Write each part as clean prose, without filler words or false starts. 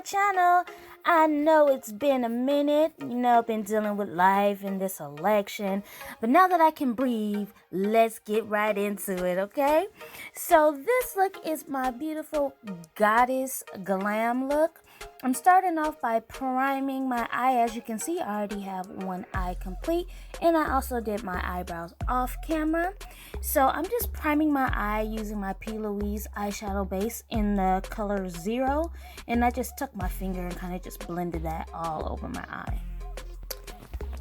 channel. I know it's been a minute, I've been dealing with life and this election, but now that I can breathe, let's get right into it, okay? So this look is my beautiful goddess glam look. I'm starting off by priming my eye. As you can see, I already have one eye complete, and I also did my eyebrows off camera. So I'm just priming my eye using my P. Louise eyeshadow base in the color 0, and I just took my finger and kind of just blended that all over my eye.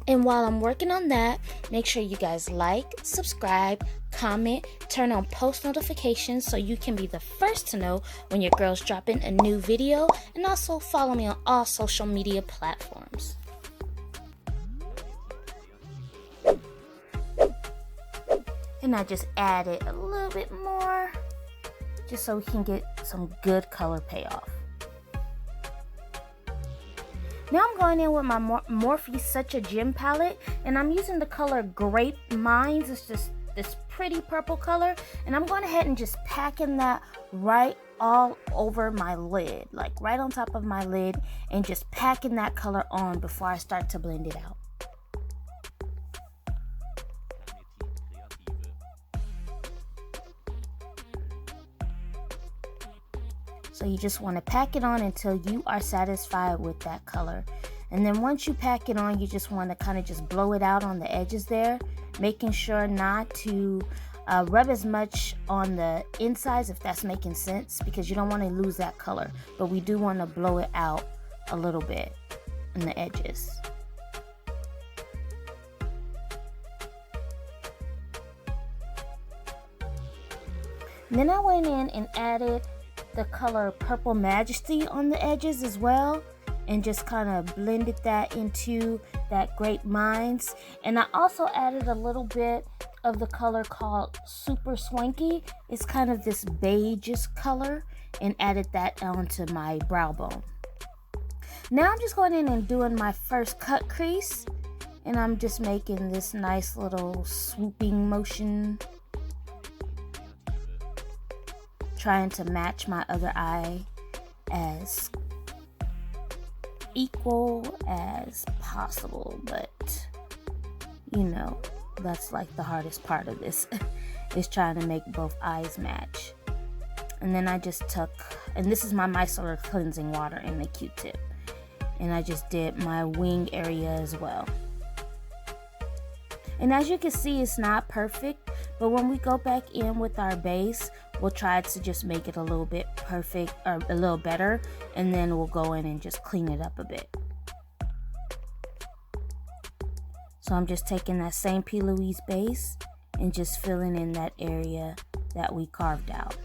And while I'm working on that, make sure you guys like, subscribe, comment, turn on post notifications so you can be the first to know when your girl's dropping a new video, and also follow me on all social media platforms. And I just added a little bit more just so we can get some good color payoff. Now I'm going in with my Morphe Such a Gem palette, and I'm using the color Grape Mines. It's just this pretty purple color, and I'm going ahead and just packing that right all over my lid, like right on top of my lid, and just packing that color on before I start to blend it out. So you just want to pack it on until you are satisfied with that color. And then once you pack it on, you just want to kind of just blow it out on the edges there, making sure not to rub as much on the insides, if that's making sense, because you don't want to lose that color. But we do want to blow it out a little bit on the edges. And then I went in and added the color Purple Majesty on the edges as well, and just kind of blended that into that Grape Mines. And I also added a little bit of the color called Super Swanky. It's kind of this beige color, and added that onto my brow bone. Now I'm just going in and doing my first cut crease, and I'm just making this nice little swooping motion, trying to match my other eye as equal as possible, but that's like the hardest part of this is trying to make both eyes match. And then I just took, and this is my micellar cleansing water in the Q-tip, and I just did my wing area as well. And as you can see, it's not perfect, but when we go back in with our base, we'll try to just make it a little bit perfect, or a little better, and then we'll go in and just clean it up a bit. So I'm just taking that same P. Louise base and just filling in that area that we carved out.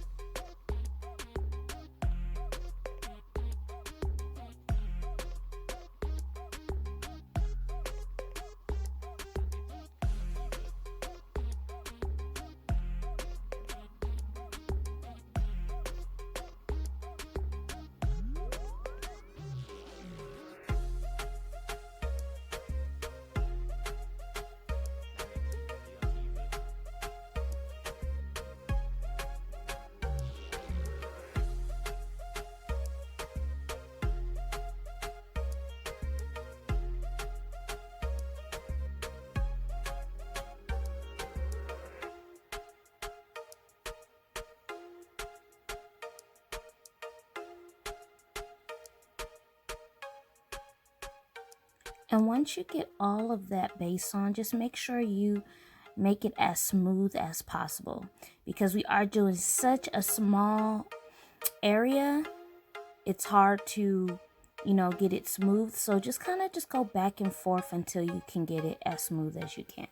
And once you get all of that base on, just make sure you make it as smooth as possible, because we are doing such a small area. It's hard to, get it smooth. So just kind of just go back and forth until you can get it as smooth as you can.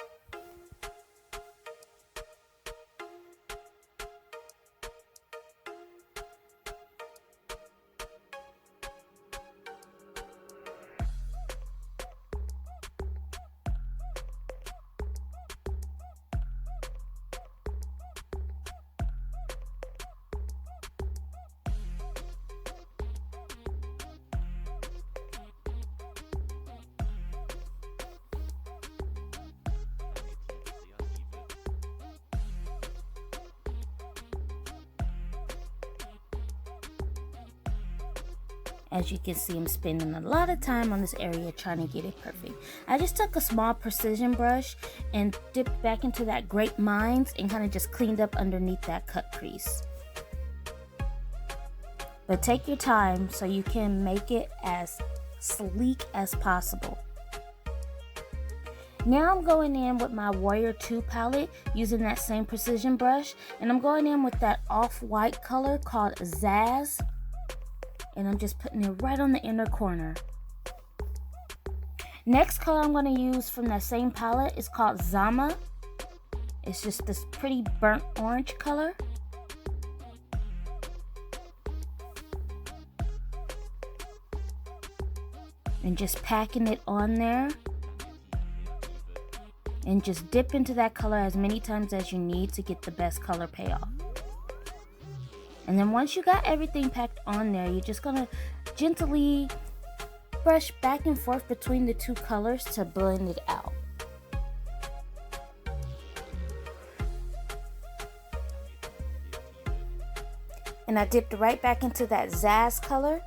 As you can see, I'm spending a lot of time on this area trying to get it perfect. I just took a small precision brush and dipped back into that Great Minds and kind of just cleaned up underneath that cut crease. But take your time so you can make it as sleek as possible. Now I'm going in with my Warrior 2 palette using that same precision brush, and I'm going in with that off-white color called Zazz, and I'm just putting it right on the inner corner. Next color I'm going to use from that same palette is called Zama. It's just this pretty burnt orange color. And just packing it on there. And just dip into that color as many times as you need to get the best color payoff. And then once you got everything packed on there, you're just gonna gently brush back and forth between the two colors to blend it out. And I dipped right back into that Zazz color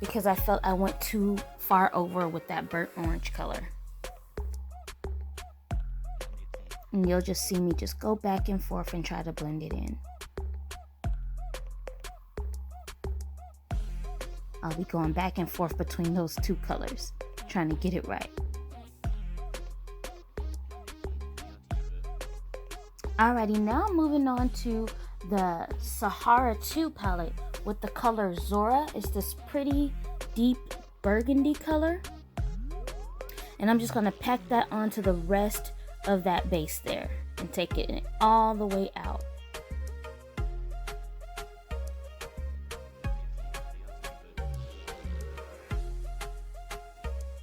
because I felt I went too far over with that burnt orange color. And you'll just see me just go back and forth and try to blend it in. I'll be going back and forth between those two colors, trying to get it right. Alrighty, now I'm moving on to the Sahara 2 palette with the color Zora. It's this pretty deep burgundy color. And I'm just gonna pack that onto the rest of that base there and take it all the way out.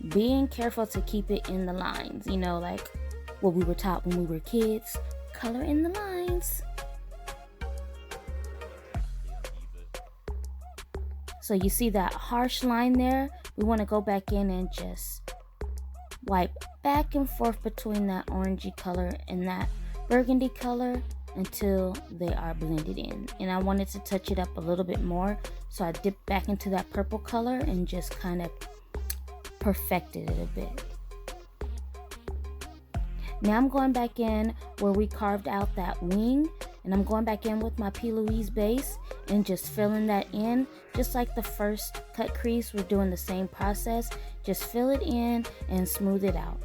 Being careful to keep it in the lines, you know, like what we were taught when we were kids, color in the lines. So you see that harsh line there? We want to go back in and just wipe back and forth between that orangey color and that burgundy color until they are blended in. And I wanted to touch it up a little bit more, so I dipped back into that purple color and just kind of perfected it a bit. Now I'm going back in where we carved out that wing, and I'm going back in with my P. Louise base and just filling that in. Just like the first cut crease, we're doing the same process. Just fill it in and smooth it out.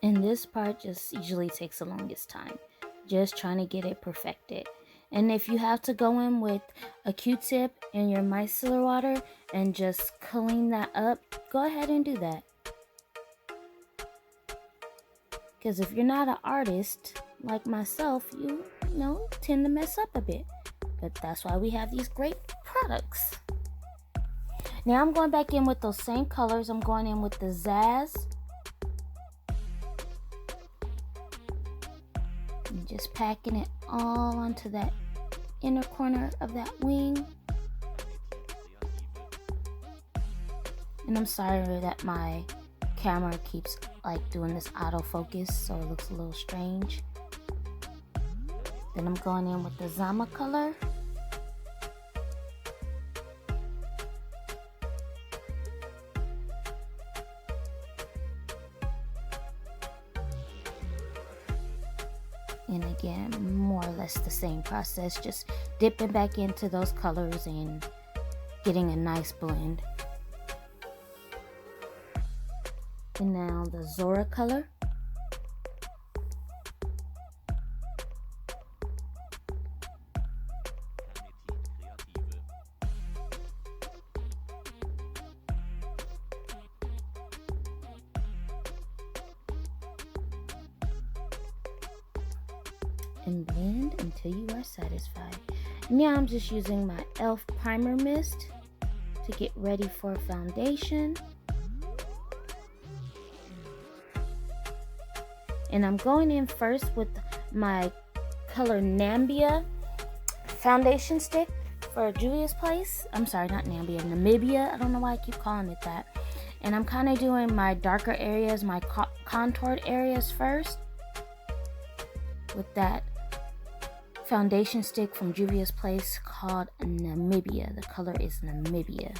And this part just usually takes the longest time, just trying to get it perfected. And if you have to go in with a Q-tip and your micellar water and just clean that up, go ahead and do that. Because if you're not an artist like myself, you know, tend to mess up a bit. But that's why we have these great products. Now I'm going back in with those same colors. I'm going in with the Zazz. And just packing it all onto that inner corner of that wing. And I'm sorry that my camera keeps like doing this autofocus, so it looks a little strange. Then I'm going in with the Zama color. And again, more or less the same process, just dipping back into those colors and getting a nice blend. And now the Zora color. and blend until you are satisfied. Now I'm just using my e.l.f. primer mist to get ready for foundation. And I'm going in first with my color Namibia foundation stick for Juvia's Place. I'm sorry, not Namibia. I don't know why I keep calling it that. And I'm kind of doing my darker areas, my contoured areas first with that foundation stick from Juvia's Place called Namibia. The color is Namibia.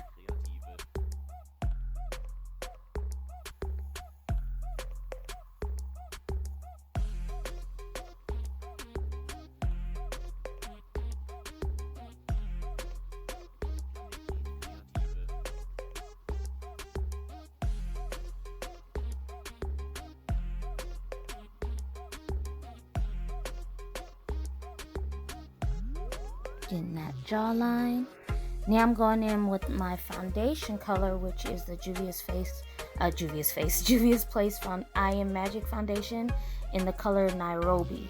Getting that jawline. Now I'm going in with my foundation color, which is the Juvia's Place I Am Magic foundation in the color Nairobi.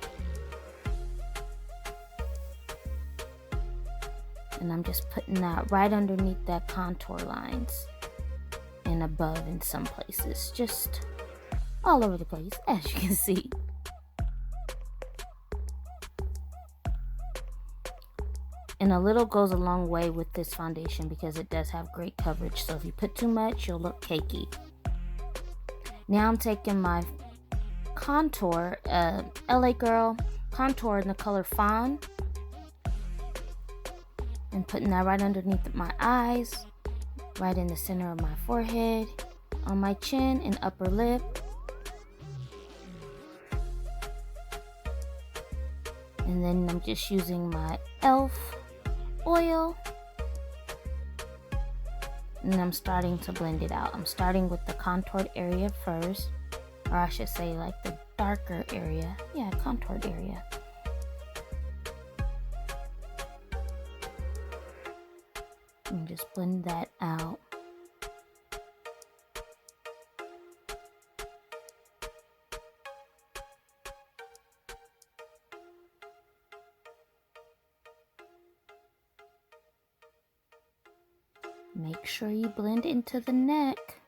And I'm just putting that right underneath that contour lines and above in some places, just all over the place, as you can see. And a little goes a long way with this foundation because it does have great coverage. So if you put too much, you'll look cakey. Now I'm taking my contour, LA Girl contour in the color Fawn, and putting that right underneath my eyes, right in the center of my forehead, on my chin and upper lip. And then I'm just using my e.l.f. oil, and I'm starting to blend it out. I'm starting with the contoured area first, or I should say like the darker area. Yeah, contoured area. And just blend that out. Make sure you blend into the neck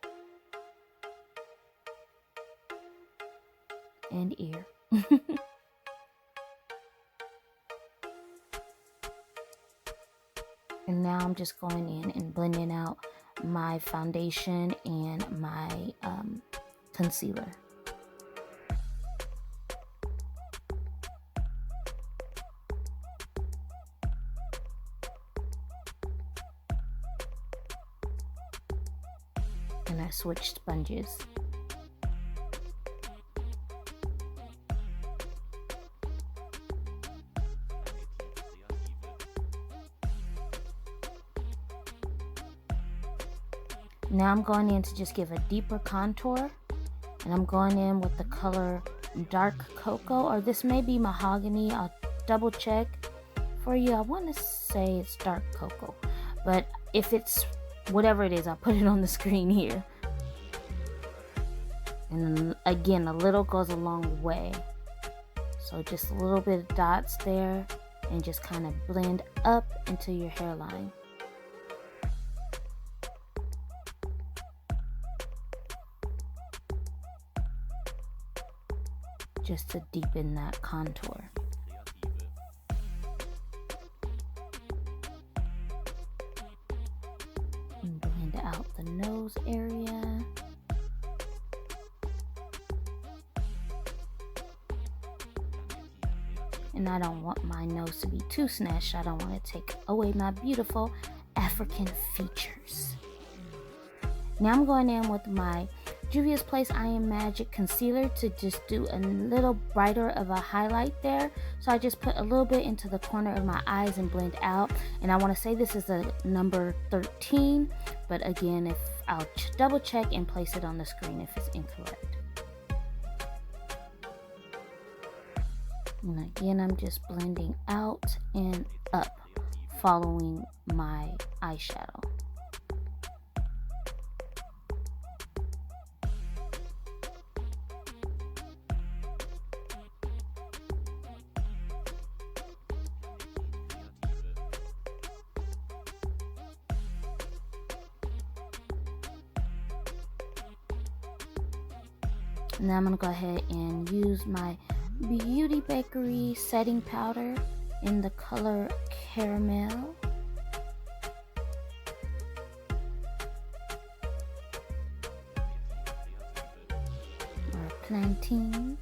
and ear. And now I'm just going in and blending out my foundation and my concealer. And I switched sponges. Now I'm going in to just give a deeper contour, and I'm going in with the color Dark Cocoa, or this may be Mahogany. I'll double check for you. I want to say it's Dark Cocoa, but if it's whatever it is, I'll put it on the screen here. And again, a little goes a long way. So just a little bit of dots there, and just kind of blend up into your hairline. Just to deepen that contour. And blend out the nose area. And I don't want my nose to be too snatched. I don't want to take away my beautiful African features. Now I'm going in with my Juvia's Place I Am Magic concealer to just do a little brighter of a highlight there. So I just put a little bit into the corner of my eyes and blend out. And I want to say this is a number 13, but again, if I'll double check and place it on the screen if it's incorrect. And again, I'm just blending out and up, following my eyeshadow. Now I'm going to go ahead and use my Beauty Bakery setting powder in the color caramel. Or plantain.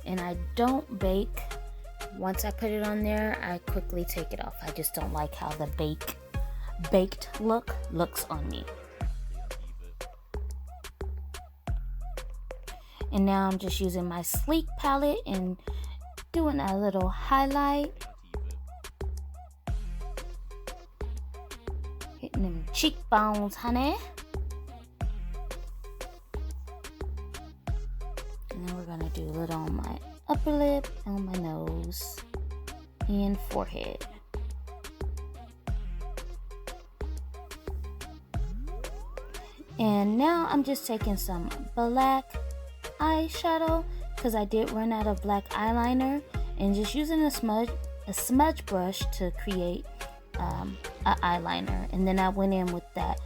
And I don't bake. Once I put it on there, I quickly take it off. I just don't like how the baked look looks on me. And now I'm just using my sleek palette and doing a little highlight. Hitting them cheekbones, honey. And then we're gonna do a little on my upper lip, on my nose, and forehead. And now I'm just taking some black eyeshadow because I did run out of black eyeliner, and just using a smudge brush to create an eyeliner. And then I went in with that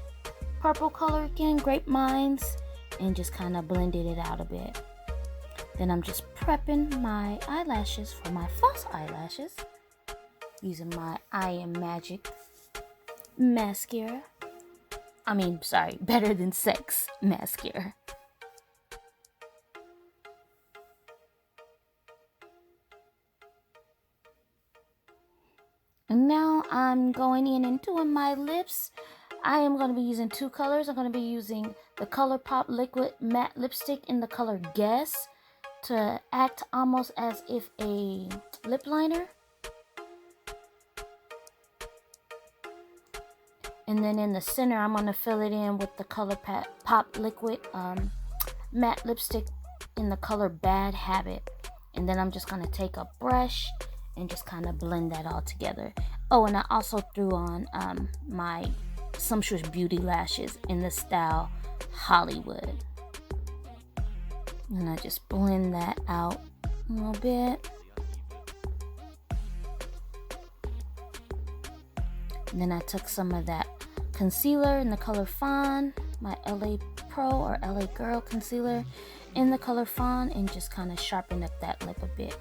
purple color again, Grape Minds, and just kind of blended it out a bit. Then I'm just prepping my eyelashes for my false eyelashes using my I Am Magic mascara. Better Than Sex mascara. And now I'm going in and doing my lips. I am going to be using two colors. I'm going to be using the ColourPop Liquid Matte Lipstick in the color Guess to act almost as if a lip liner. And then in the center, I'm going to fill it in with the ColourPop Liquid Matte Lipstick in the color Bad Habit. And then I'm just going to take a brush and just kind of blend that all together. Oh, and I also threw on my Sumptuous Beauty lashes in the style Hollywood. And I just blend that out a little bit. And then I took some of that concealer in the color Fawn, my LA Pro or LA Girl concealer in the color Fawn, and just kind of sharpened up that lip a bit.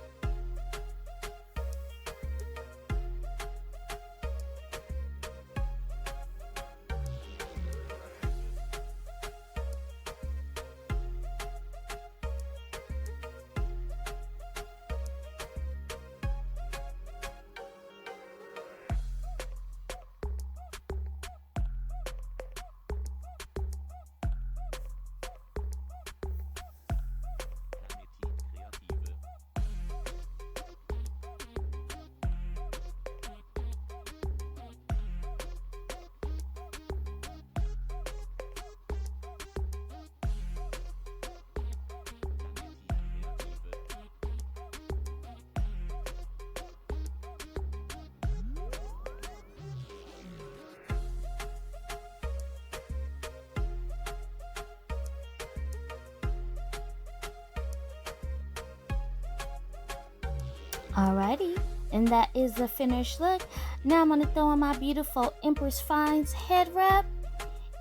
Alrighty, and that is the finished look. Now I'm going to throw on my beautiful Empress Finds head wrap.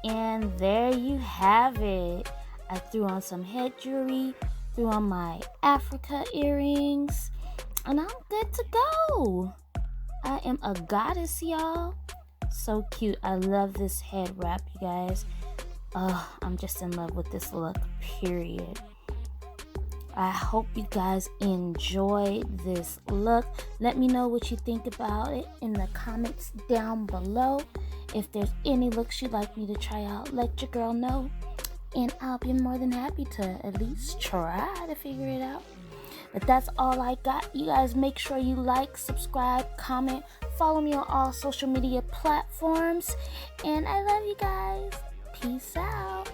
And there you have it. I threw on some head jewelry, threw on my Africa earrings, and I'm good to go. I am a goddess, y'all. So cute. I love this head wrap, you guys. Oh, I'm just in love with this look, period. I hope you guys enjoyed this look. Let me know what you think about it in the comments down below. If there's any looks you'd like me to try out, let your girl know. And I'll be more than happy to at least try to figure it out. But that's all I got. You guys make sure you like, subscribe, comment, follow me on all social media platforms. And I love you guys. Peace out.